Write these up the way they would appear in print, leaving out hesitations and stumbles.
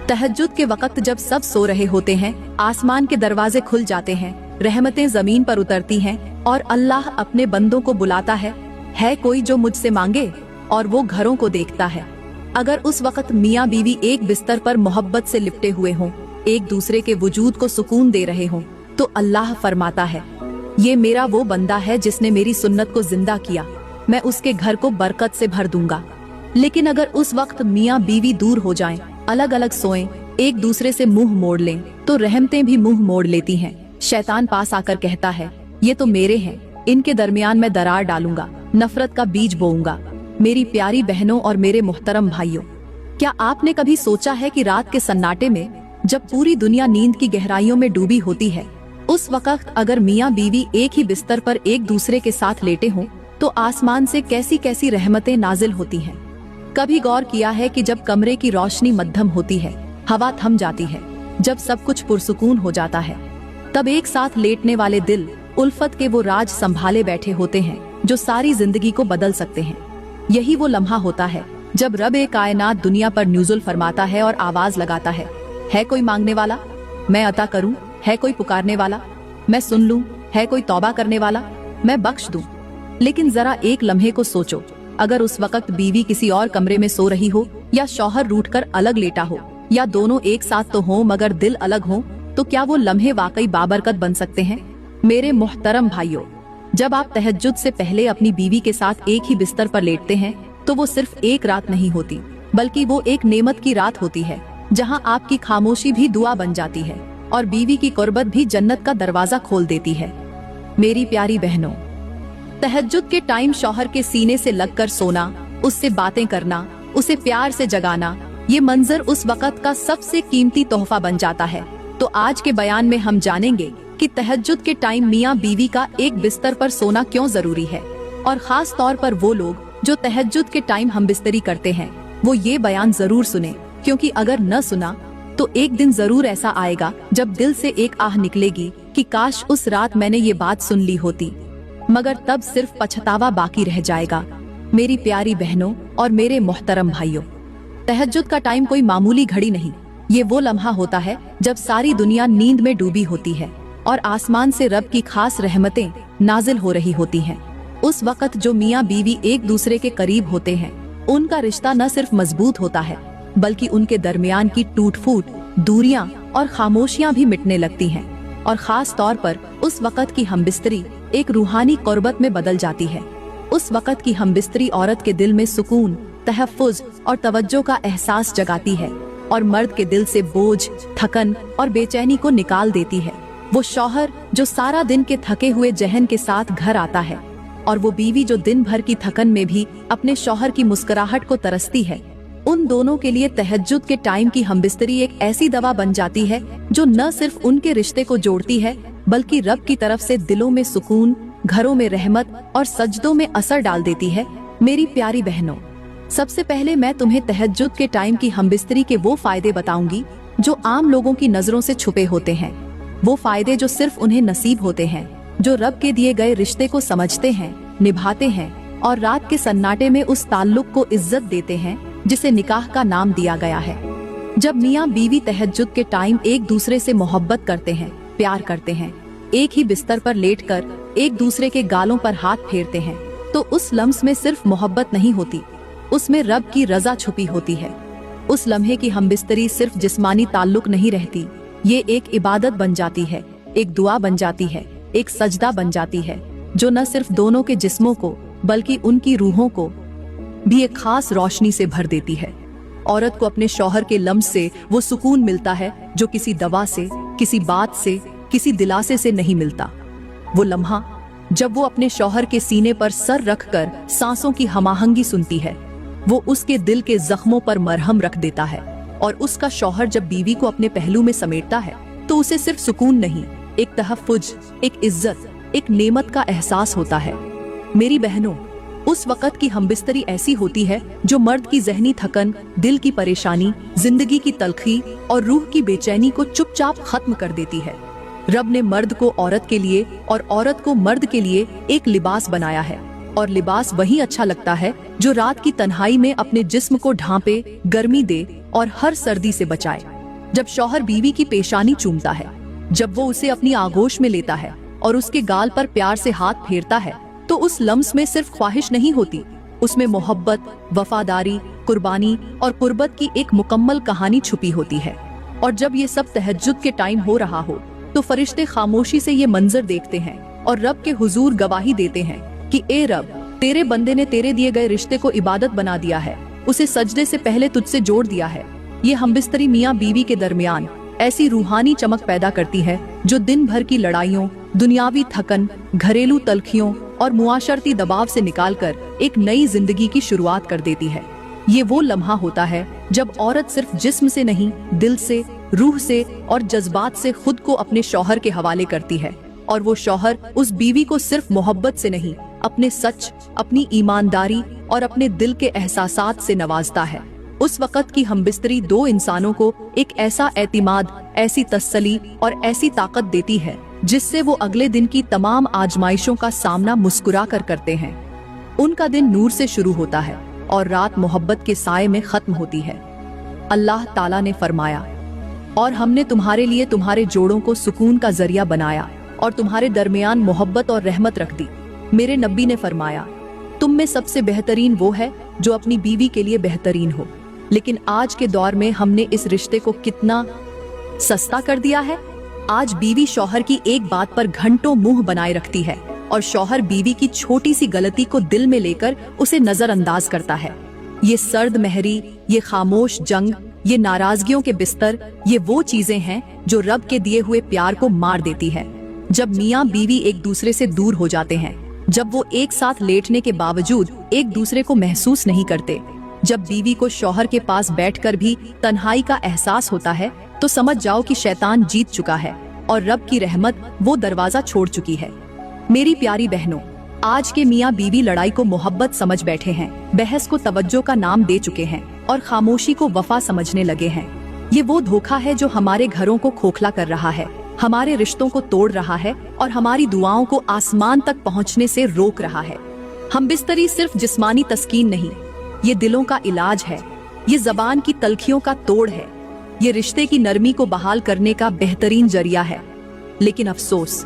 तहज्जुद के वक्त जब सब सो रहे होते हैं, आसमान के दरवाजे खुल जाते हैं, रहमतें जमीन पर उतरती हैं और अल्लाह अपने बंदों को बुलाता है कोई जो मुझसे मांगे, और वो घरों को देखता है। अगर उस वक्त मियाँ बीवी एक बिस्तर पर मोहब्बत से लिपटे हुए हों, एक दूसरे के वजूद को सुकून दे रहे हों, तो अल्लाह फरमाता है, ये मेरा वो बंदा है जिसने मेरी सुन्नत को जिंदा किया, मैं उसके घर को बरकत से भर दूंगा। लेकिन अगर उस वक्त मियाँ बीवी दूर हो जाएं, अलग अलग सोएं, एक दूसरे से मुंह मोड़ लें, तो रहमतें भी मुंह मोड़ लेती हैं। शैतान पास आकर कहता है, ये तो मेरे हैं, इनके दरमियान मैं दरार डालूंगा, नफरत का बीज बोऊंगा। मेरी प्यारी बहनों और मेरे मोहतरम भाइयों, क्या आपने कभी सोचा है कि रात के सन्नाटे में जब पूरी दुनिया नींद की गहराइयों में डूबी होती है, उस वक्त अगर मियाँ बीवी एक ही बिस्तर पर एक दूसरे के साथ लेटे हों, तो आसमान से कैसी कैसी रहमतें नाजिल होती हैं। कभी गौर किया है कि जब कमरे की रोशनी मध्यम होती है, हवा थम जाती है, जब सब कुछ पुरसुकून हो जाता है, तब एक साथ लेटने वाले दिल उल्फत के वो राज संभाले बैठे होते हैं जो सारी जिंदगी को बदल सकते हैं। यही वो लम्हा होता है जब रब ए कायनात दुनिया पर नुज़ुल फरमाता है और आवाज लगाता है कोई मांगने वाला, मैं अता करूं, है कोई पुकारने वाला, मैं सुन लूं, है कोई तौबा करने वाला, मैं बख्श दूं। लेकिन जरा एक लम्हे को सोचो, अगर उस वक्त बीवी किसी और कमरे में सो रही हो, या शौहर रूठकर अलग लेटा हो, या दोनों एक साथ तो हो मगर दिल अलग हो, तो क्या वो लम्हे वाकई बाबरकत बन सकते हैं? मेरे मोहतरम भाइयों, जब आप तहज्जुद से पहले अपनी बीवी के साथ एक ही बिस्तर पर लेटते हैं, तो वो सिर्फ एक रात नहीं होती, बल्कि वो एक नेमत की रात होती है, जहां आपकी खामोशी भी दुआ बन जाती है और बीवी की कुर्बत भी जन्नत का दरवाजा खोल देती है। मेरी प्यारी बहनों, तहज्जुद के टाइम शौहर के सीने से लगकर सोना, उससे बातें करना, उसे प्यार से जगाना, ये मंजर उस वक्त का सबसे कीमती तोहफा बन जाता है। तो आज के बयान में हम जानेंगे कि तहज्जुद के टाइम मियाँ बीवी का एक बिस्तर पर सोना क्यों जरूरी है, और खास तौर पर वो लोग जो तहज्जुद के टाइम हम बिस्तरी करते हैं, वो ये बयान जरूर सुने, क्योंकि अगर न सुना तो एक दिन जरूर ऐसा आएगा जब दिल से एक आह निकलेगी कि काश उस रात मैंने ये बात सुन ली होती, मगर तब सिर्फ पछतावा बाकी रह जाएगा। मेरी प्यारी बहनों और मेरे मोहतरम भाइयों, तहज्जुद का टाइम कोई मामूली घड़ी नहीं, ये वो लम्हा होता है जब सारी दुनिया नींद में डूबी होती है और आसमान से रब की खास रहमतें नाजिल हो रही होती हैं। उस वक्त जो मियाँ बीवी एक दूसरे के करीब होते हैं, उनका रिश्ता न सिर्फ मजबूत होता है, बल्कि उनके दरमियान की टूट फूट, दूरियां और खामोशियां भी मिटने लगती हैं। और खास तौर पर उस वक्त की हमबिस्तरी एक रूहानी कुर्बत में बदल जाती है। उस वक्त की हमबिस्तरी औरत के दिल में सुकून, तहफ़्फ़ुज़ और तवज्जो का एहसास जगाती है और मर्द के दिल से बोझ, थकन और बेचैनी को निकाल देती है। वो शौहर जो सारा दिन के थके हुए जहन के साथ घर आता है, और वो बीवी जो दिन भर की थकन में भी अपने शौहर की मुस्कुराहट को तरसती है, उन दोनों के लिए तहज्जुद के टाइम की हमबिस्तरी एक ऐसी दवा बन जाती है जो न सिर्फ उनके रिश्ते को जोड़ती है, बल्कि रब की तरफ से दिलों में सुकून, घरों में रहमत और सजदों में असर डाल देती है। मेरी प्यारी बहनों, सबसे पहले मैं तुम्हें तहज्जुद के टाइम की हमबिस्तरी के वो फायदे बताऊंगी जो आम लोगों की नजरों से छुपे होते हैं, वो फायदे जो सिर्फ उन्हें नसीब होते हैं, जो रब के दिए गए रिश्ते को समझते हैं, निभाते हैं और रात के सन्नाटे में उस ताल्लुक को इज्जत देते हैं जिसे निकाह का नाम दिया गया है। जब मियाँ बीवी तहज्जुद के टाइम एक दूसरे से मोहब्बत करते हैं, प्यार करते हैं, एक ही बिस्तर पर लेटकर एक दूसरे के गालों पर हाथ फेरते हैं, तो उस लम्स में सिर्फ मोहब्बत नहीं होती, उसमें रब की रजा छुपी होती है। उस लम्हे की हमबिस्तरी सिर्फ जिस्मानी ताल्लुक नहीं रहती, ये एक इबादत बन जाती है, एक दुआ बन जाती है, एक सजदा बन जाती है, जो न सिर्फ दोनों के जिस्मों को बल्कि उनकी रूहों को भी एक खास रोशनी से भर देती है। औरत को अपने शौहर के लम्स से वो सुकून मिलता है जो किसी दवा से, किसी बात से, किसी दिलासे से नहीं मिलता। वो लम्हा जब वो अपने शौहर के सीने पर सर रखकर सांसों की हमाहंगी सुनती है, वो उसके दिल के जख्मों पर मरहम रख देता है। और उसका शौहर जब बीवी को अपने पहलू में समेटता है, तो उसे सिर्फ सुकून नहीं, एक तहफ़्फ़ुज़, एक इज्जत, एक नेमत का एहसास होता है। मेरी बहनों, उस वक़्त की हमबिस्तरी ऐसी होती है जो मर्द की ज़हनी थकन, दिल की परेशानी, जिंदगी की तलखी और रूह की बेचैनी को चुपचाप खत्म कर देती है। रब ने मर्द को औरत के लिए और औरत को मर्द के लिए एक लिबास बनाया है, और लिबास वही अच्छा लगता है जो रात की तन्हाई में अपने जिस्म को ढांपे, गर्मी दे और हर सर्दी से बचाए। जब शौहर बीवी की पेशानी चूमता है, जब वो उसे अपनी आगोश में लेता है और उसके गाल पर प्यार से हाथ फेरता है, तो उस लम्स में सिर्फ ख्वाहिश नहीं होती, उसमें मोहब्बत, वफादारी, कुर्बानी और कुर्बत की एक मुकम्मल कहानी छुपी होती है। और जब ये सब तहज्जुद के टाइम हो रहा हो, तो फरिश्ते खामोशी से ये मंजर देखते हैं और रब के हुजूर गवाही देते हैं कि ए रब, तेरे बंदे ने तेरे दिए गए रिश्ते को इबादत बना दिया है, उसे सजदे से पहले तुझसे जोड़ दिया है। ये हमबिस्तरी मियाँ बीवी के दरमियान ऐसी रूहानी चमक पैदा करती है जो दिन भर की लड़ाइयों, दुनियावी थकन, घरेलू तलखियों और मुआशरती दबाव से निकालकर एक नई जिंदगी की शुरुआत कर देती है। ये वो लम्हा होता है जब औरत सिर्फ जिस्म से नहीं, दिल से, रूह से और जज्बात से खुद को अपने शौहर के हवाले करती है, और वो शौहर उस बीवी को सिर्फ मोहब्बत से नहीं, अपने सच, अपनी ईमानदारी और अपने दिल के एहसासात से नवाजता है। उस वक़्त की हमबिस्तरी दो इंसानों को एक ऐसा एतिमाद, ऐसी तसल्ली और ऐसी ताकत देती है जिससे वो अगले दिन की तमाम आजमाइशों का सामना मुस्कुरा कर करते हैं। उनका दिन नूर से शुरू होता है और रात मोहब्बत के साए में खत्म होती है। अल्लाह ताला ने फरमाया, और हमने तुम्हारे लिए तुम्हारे जोड़ों को सुकून का जरिया बनाया और तुम्हारे दरमियान मोहब्बत और रहमत रख दी। मेरे नबी ने फरमाया, तुम में सबसे बेहतरीन वो है जो अपनी बीवी के लिए बेहतरीन हो। लेकिन आज के दौर में हमने इस रिश्ते को कितना सस्ता कर दिया है। आज बीवी शौहर की एक बात पर घंटों मुंह बनाए रखती है और शौहर बीवी की छोटी सी गलती को दिल में लेकर उसे नजरअंदाज करता है। ये सर्द महरी, ये खामोश जंग, ये नाराजगियों के बिस्तर, ये वो चीजें हैं जो रब के दिए हुए प्यार को मार देती है। जब मियाँ बीवी एक दूसरे से दूर हो जाते हैं, जब वो एक साथ लेटने के बावजूद एक दूसरे को महसूस नहीं करते, जब बीवी को शौहर के पास बैठकर भी तन्हाई का एहसास होता है, तो समझ जाओ कि शैतान जीत चुका है और रब की रहमत वो दरवाजा छोड़ चुकी है। मेरी प्यारी बहनों, आज के मियाँ बीवी लड़ाई को मोहब्बत समझ बैठे हैं, बहस को तवज्जो का नाम दे चुके हैं और खामोशी को वफा समझने लगे हैं। ये वो धोखा है जो हमारे घरों को खोखला कर रहा है, हमारे रिश्तों को तोड़ रहा है और हमारी दुआओं को आसमान तक पहुँचने से रोक रहा है। हमबिस्तरी सिर्फ जिस्मानी तस्कीन नहीं, ये दिलों का इलाज है, ये जबान की तलखियों का तोड़ है, ये रिश्ते की नरमी को बहाल करने का बेहतरीन जरिया है। लेकिन अफसोस,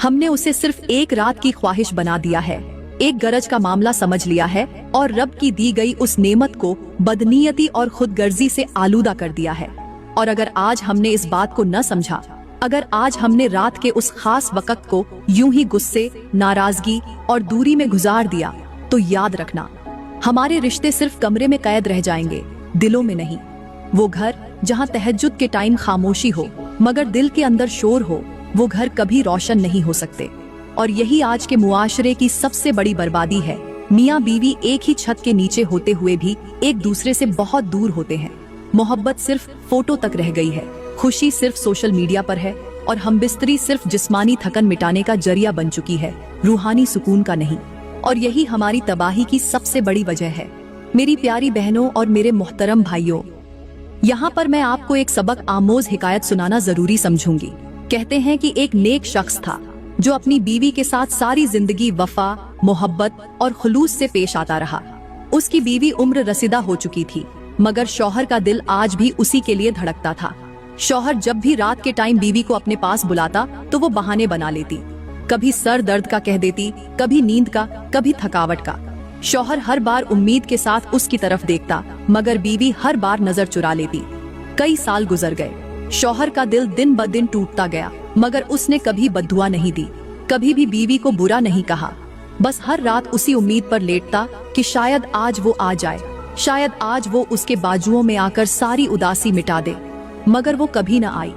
हमने उसे सिर्फ एक रात की ख्वाहिश बना दिया है, एक गरज का मामला समझ लिया है और रब की दी गई उस नेमत को बदनीयती और खुदगर्जी से आलूदा कर दिया है। और अगर आज हमने इस बात को न समझा, अगर आज हमने रात के उस खास वक्त को यूं ही गुस्से, नाराजगी और दूरी में गुजार दिया, तो याद रखना, हमारे रिश्ते सिर्फ कमरे में कैद रह जाएंगे, दिलों में नहीं। वो घर जहाँ तहज्जुद के टाइम खामोशी हो मगर दिल के अंदर शोर हो, वो घर कभी रोशन नहीं हो सकते। और यही आज के मुआशरे की सबसे बड़ी बर्बादी है। मियाँ बीवी एक ही छत के नीचे होते हुए भी एक दूसरे से बहुत दूर होते हैं। मोहब्बत सिर्फ फोटो तक रह गई है, खुशी सिर्फ सोशल मीडिया पर है और हमबिस्तरी सिर्फ जिस्मानी थकन मिटाने का जरिया बन चुकी है, रूहानी सुकून का नहीं। और यही हमारी तबाही की सबसे बड़ी वजह है। मेरी प्यारी बहनों और मेरे मोहतरम भाइयों, यहाँ पर मैं आपको एक सबक आमोज हिकायत सुनाना जरूरी समझूंगी। कहते हैं कि एक नेक शख्स था जो अपनी बीवी के साथ सारी जिंदगी वफा, मोहब्बत और खुलूस से पेश आता रहा। उसकी बीवी उम्र रसीदा हो चुकी थी, मगर शौहर का दिल आज भी उसी के लिए धड़कता था। शौहर जब भी रात के टाइम बीवी को अपने पास बुलाता तो वो बहाने बना लेती, कभी सर दर्द का कह देती, कभी नींद का, कभी थकावट का। शौहर हर बार उम्मीद के साथ उसकी तरफ देखता, मगर बीवी हर बार नजर चुरा लेती। कई साल गुजर गए, शौहर का दिल दिन ब दिन टूटता गया, मगर उसने कभी बद्दुआ नहीं दी, कभी भी बीवी को बुरा नहीं कहा। बस हर रात उसी उम्मीद पर लेटता कि शायद आज वो आ जाए, शायद आज वो उसके बाजुओं में आकर सारी उदासी मिटा दे, मगर वो कभी न आई।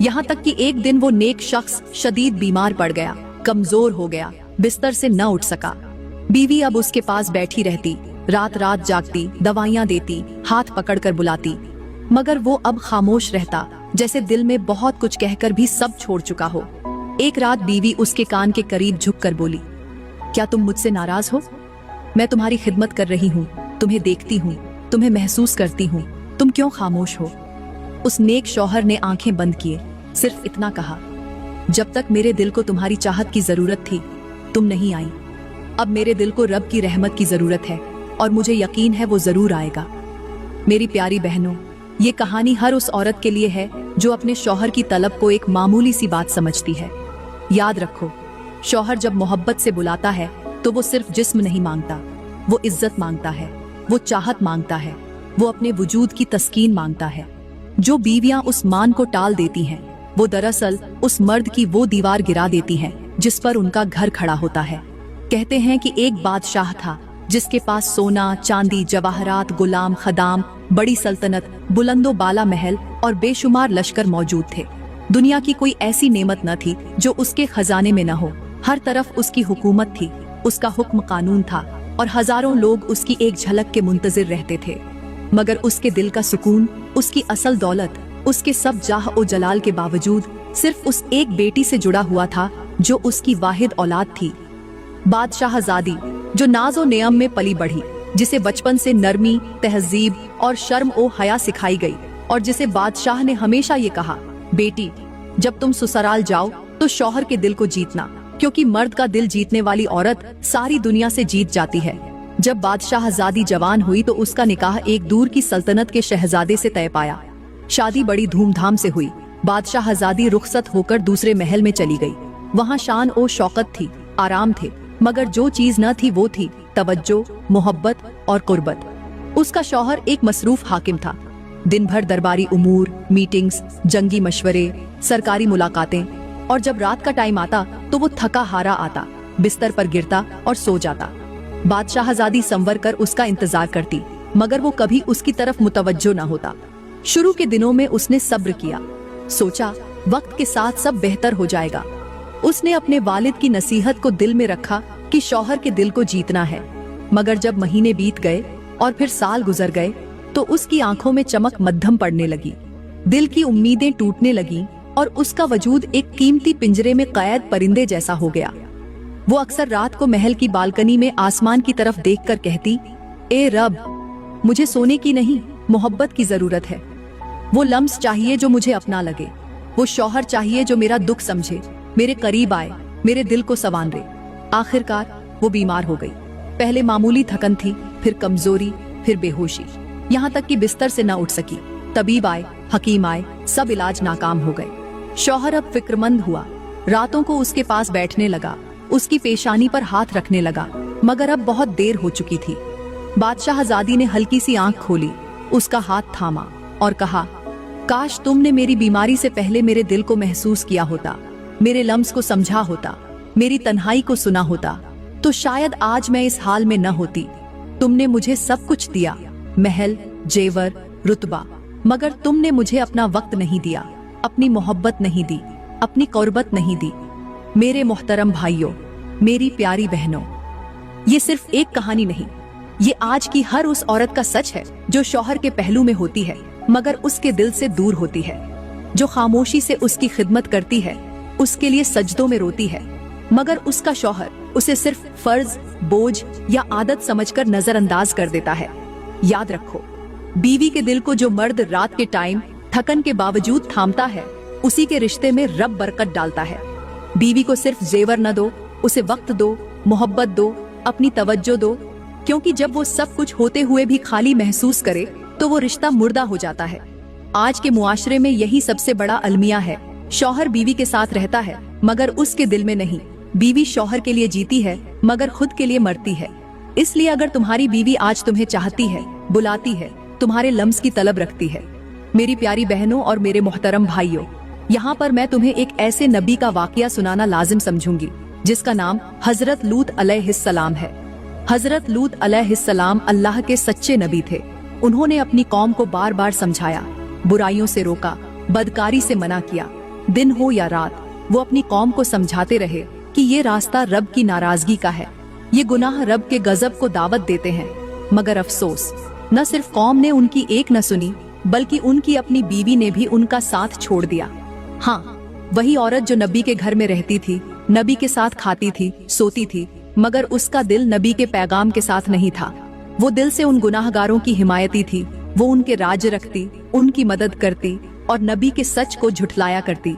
यहाँ तक कि एक दिन वो नेक शख्स शदीद बीमार पड़ गया, कमजोर हो गया, बिस्तर से न उठ सका। बीवी अब उसके पास बैठी रहती, रात रात जागती, दवाइयाँ देती, हाथ पकड़कर बुलाती, मगर वो अब खामोश रहता, जैसे दिल में बहुत कुछ कहकर भी सब छोड़ चुका हो। एक रात बीवी उसके कान के करीब झुककर बोली, क्या तुम मुझसे नाराज हो? मैं तुम्हारी खिदमत कर रही हूँ, तुम्हें देखती हूँ, तुम्हें महसूस करती हूँ, तुम क्यों खामोश हो? उस नेक शौहर ने आंखें बंद किए, सिर्फ इतना कहा, जब तक मेरे दिल को तुम्हारी चाहत की जरूरत थी, तुम नहीं आई। अब मेरे दिल को रब की रहमत की जरूरत है और मुझे यकीन है वो जरूर आएगा। मेरी प्यारी बहनों, ये कहानी हर उस औरत के लिए है जो अपने शौहर की तलब को एक मामूली सी बात समझती है। याद रखो, शौहर जब मोहब्बत से बुलाता है तो वो सिर्फ जिस्म नहीं मांगता, वो इज्जत मांगता है, वो चाहत मांगता है, वो अपने वजूद की तस्कीन मांगता है। जो बीवियां उस मान को टाल देती हैं, वो दरअसल उस मर्द की वो दीवार गिरा देती हैं जिस पर उनका घर खड़ा होता है। कहते हैं कि एक बादशाह था जिसके पास सोना, चांदी, जवाहरात, गुलाम, खदाम, बड़ी सल्तनत, बुलंदो बाला महल और बेशुमार लश्कर मौजूद थे। दुनिया की कोई ऐसी नेमत न थी जो उसके खजाने में न हो। हर तरफ उसकी हुकूमत थी, उसका हुक्म कानून था और हजारों लोग उसकी एक झलक के मुंतजिर रहते थे। मगर उसके दिल का सुकून, उसकी असल दौलत, उसके सब जाह और जलाल के बावजूद सिर्फ उस एक बेटी से जुड़ा हुआ था जो उसकी वाहिद औलाद थी। बादशाहजादी, जो नाज़ो नेयम में पली बढ़ी, जिसे बचपन से नरमी, तहजीब और शर्म ओ हया सिखाई गई और जिसे बादशाह ने हमेशा ये कहा, बेटी जब तुम ससुराल जाओ तो शौहर के दिल को जीतना, क्योंकि मर्द का दिल जीतने वाली औरत सारी दुनिया से जीत जाती है। जब बादशाहजादी जवान हुई तो उसका निकाह एक दूर की सल्तनत के शहजादे से तय पाया। शादी बड़ी धूमधाम से हुई। बादशाहजादी रुखसत होकर दूसरे महल में चली गई। वहाँ शान ओ शौकत थी, आराम थे, मगर जो चीज न थी वो थी तवज्जो, मोहब्बत और कुर्बत। उसका शौहर एक मसरूफ हाकिम था। दिन भर दरबारी उमूर, मीटिंग्स, जंगी मशवरे, सरकारी मुलाकातें, और जब रात का टाइम आता तो वो थका हारा आता, बिस्तर पर गिरता और सो जाता। बादशाहजादी संवर कर उसका इंतजार करती, मगर वो कभी उसकी तरफ मुतवज्जो न होता। शुरू के दिनों में उसने सब्र किया, सोचा वक्त के साथ सब बेहतर हो जाएगा। उसने अपने वालिद की नसीहत को दिल में रखा कि शौहर के दिल को जीतना है। मगर जब महीने बीत गए और फिर साल गुजर गए तो उसकी आंखों में चमक मद्धम पड़ने लगी, दिल की उम्मीदें टूटने लगीं और उसका वजूद एक कीमती पिंजरे में कैद परिंदे जैसा हो गया। वो अक्सर रात को महल की बालकनी में आसमान की तरफ देखकर कहती, ए रब, मुझे सोने की नहीं, मोहब्बत की जरूरत है। वो लम्स चाहिए जो मुझे अपना लगे, वो शौहर चाहिए जो मेरा दुख समझे, मेरे करीब आए, मेरे दिल को संवारे। आखिरकार वो बीमार हो गई। पहले मामूली थकन थी, फिर कमजोरी, फिर बेहोशी, यहाँ तक कि बिस्तर से न उठ सकी। तबीब आए, हकीम आए, सब इलाज नाकाम हो गए। शौहर अब फिक्रमंद हुआ, रातों को उसके पास बैठने लगा, उसकी पेशानी पर हाथ रखने लगा, मगर अब बहुत देर हो चुकी थी। बादशाहजादी ने हल्की सी आंख खोली, उसका हाथ थामा और कहा, काश तुमने मेरी बीमारी से पहले मेरे दिल को महसूस किया होता, मेरे लम्स को समझा होता, मेरी तन्हाई को सुना होता, तो शायद आज मैं इस हाल में न होती। तुमने मुझे सब कुछ दिया, महल, जेवर, रुतबा, मगर तुमने मुझे अपना वक्त नहीं दिया, अपनी मोहब्बत नहीं दी, अपनी कुर्बत नहीं दी। मेरे मोहतरम भाइयों, मेरी प्यारी बहनों, ये सिर्फ एक कहानी नहीं, ये आज की हर उस औरत का सच है जो शौहर के पहलू में होती है मगर उसके दिल से दूर होती है, जो खामोशी से उसकी खिदमत करती है, उसके लिए सजदों में रोती है, मगर उसका शौहर उसे सिर्फ फर्ज, बोझ या आदत समझकर नजरअंदाज कर देता है। याद रखो, बीवी के दिल को जो मर्द रात के टाइम थकन के बावजूद थामता है, उसी के रिश्ते में रब बरकत डालता है। बीवी को सिर्फ जेवर न दो, उसे वक्त दो, मोहब्बत दो, अपनी तवज्जो दो, क्योंकि जब वो सब कुछ होते हुए भी खाली महसूस करे तो वो रिश्ता मुर्दा हो जाता है। आज के मुआशरे में यही सबसे बड़ा अलमिया है। शौहर बीवी के साथ रहता है मगर उसके दिल में नहीं। बीवी शौहर के लिए जीती है मगर खुद के लिए मरती है। इसलिए अगर तुम्हारी बीवी आज तुम्हें चाहती है, बुलाती है, तुम्हारे लम्स की तलब रखती है, मेरी प्यारी बहनों और मेरे मोहतरम भाइयों, यहाँ पर मैं तुम्हें एक ऐसे नबी का वाकया सुनाना लाजिम समझूंगी जिसका नाम हजरत लूत अलैहिस्सलाम है। हजरत लूत अलैहिस्सलाम अल्लाह के सच्चे नबी थे। उन्होंने अपनी कौम को बार बार समझाया, बुराइयों से रोका, बदकारी से मना किया। दिन हो या रात वो अपनी कौम को समझाते रहे कि ये रास्ता रब की नाराजगी का है, ये गुनाह रब के गजब को दावत देते हैं। मगर अफसोस, न सिर्फ कौम ने उनकी एक न सुनी बल्कि उनकी अपनी बीवी ने भी उनका साथ छोड़ दिया। हाँ, वही औरत जो नबी के घर में रहती थी, नबी के साथ खाती थी, सोती थी, मगर उसका दिल नबी के पैगाम के साथ नहीं था। वो दिल से उन गुनाहगारों की हिमायती थी। वो उनके राज्य रखती, उनकी मदद करती और नबी के सच को झुठलाया करती।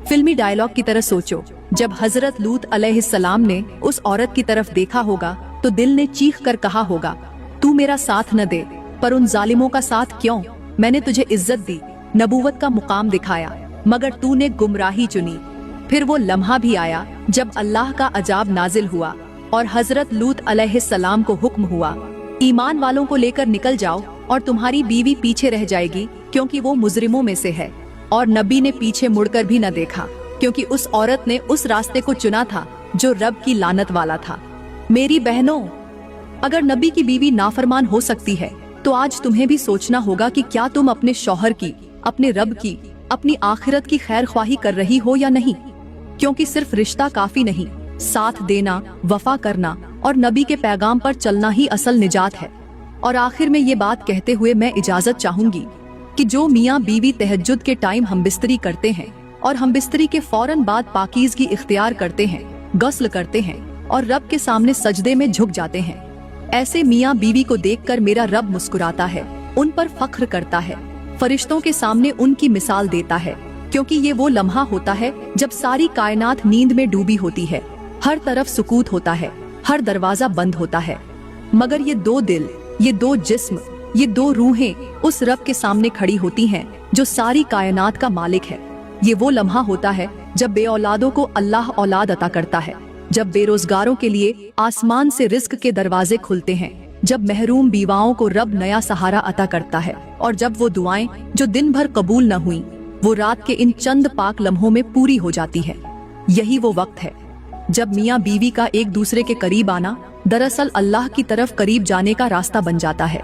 फिल्मी डायलॉग की तरह सोचो, जब हजरत लूत अलैहिस्सलाम ने उस औरत की तरफ देखा होगा तो दिल ने चीख कर कहा होगा, तू मेरा साथ न दे, पर उन जालिमों का साथ क्यों, मैंने तुझे इज्जत दी, नबूवत का मुकाम दिखाया, मगर तूने गुमराही चुनी। फिर वो लम्हा भी आया जब अल्लाह का अजाब नाजिल हुआ और हजरत लूत अलैहिस्सलाम को हुक्म हुआ, ईमान वालों को लेकर निकल जाओ और तुम्हारी बीवी पीछे रह जाएगी क्योंकि वो मुजरिमों में से है। और नबी ने पीछे मुड़कर भी न देखा क्योंकि उस औरत ने उस रास्ते को चुना था जो रब की लानत वाला था। मेरी बहनों, अगर नबी की बीवी नाफरमान हो सकती है तो आज तुम्हें भी सोचना होगा कि क्या तुम अपने शौहर की, अपने रब की, अपनी आखिरत की खैर ख्वाही कर रही हो या नहीं। क्योंकि सिर्फ रिश्ता काफी नहीं, साथ देना, वफा करना और नबी के पैगाम पर चलना ही असल निजात है। और आखिर में ये बात कहते हुए मैं इजाजत चाहूंगी कि जो मियाँ बीवी तहज्जुद के टाइम हमबिस्तरी करते हैं और हमबिस्तरी के फौरन बाद पाकीज़गी इख्तियार करते हैं, गस्ल करते हैं और रब के सामने सजदे में झुक जाते हैं, ऐसे मियाँ बीवी को देखकर मेरा रब मुस्कुराता है, उन पर फख्र करता है, फरिश्तों के सामने उनकी मिसाल देता है। क्योंकि ये वो लम्हा होता है जब सारी कायनात नींद में डूबी होती है, हर तरफ सुकूत होता है, हर दरवाजा बंद होता है, मगर ये दो दिल, ये दो जिस्म, ये दो रूहें उस रब के सामने खड़ी होती हैं जो सारी कायनात का मालिक है। ये वो लम्हा होता है जब बे औलादों को अल्लाह औलाद अता करता है, जब बेरोजगारों के लिए आसमान से रिस्क के दरवाजे खुलते हैं, जब महरूम बीवाओं को रब नया सहारा अता करता है, और जब वो दुआएं जो दिन भर कबूल न हुई वो रात के इन चंद पाक लम्हों में पूरी हो जाती है। यही वो वक्त है जब मियाँ बीवी का एक दूसरे के करीब आना दरअसल अल्लाह की तरफ करीब जाने का रास्ता बन जाता है।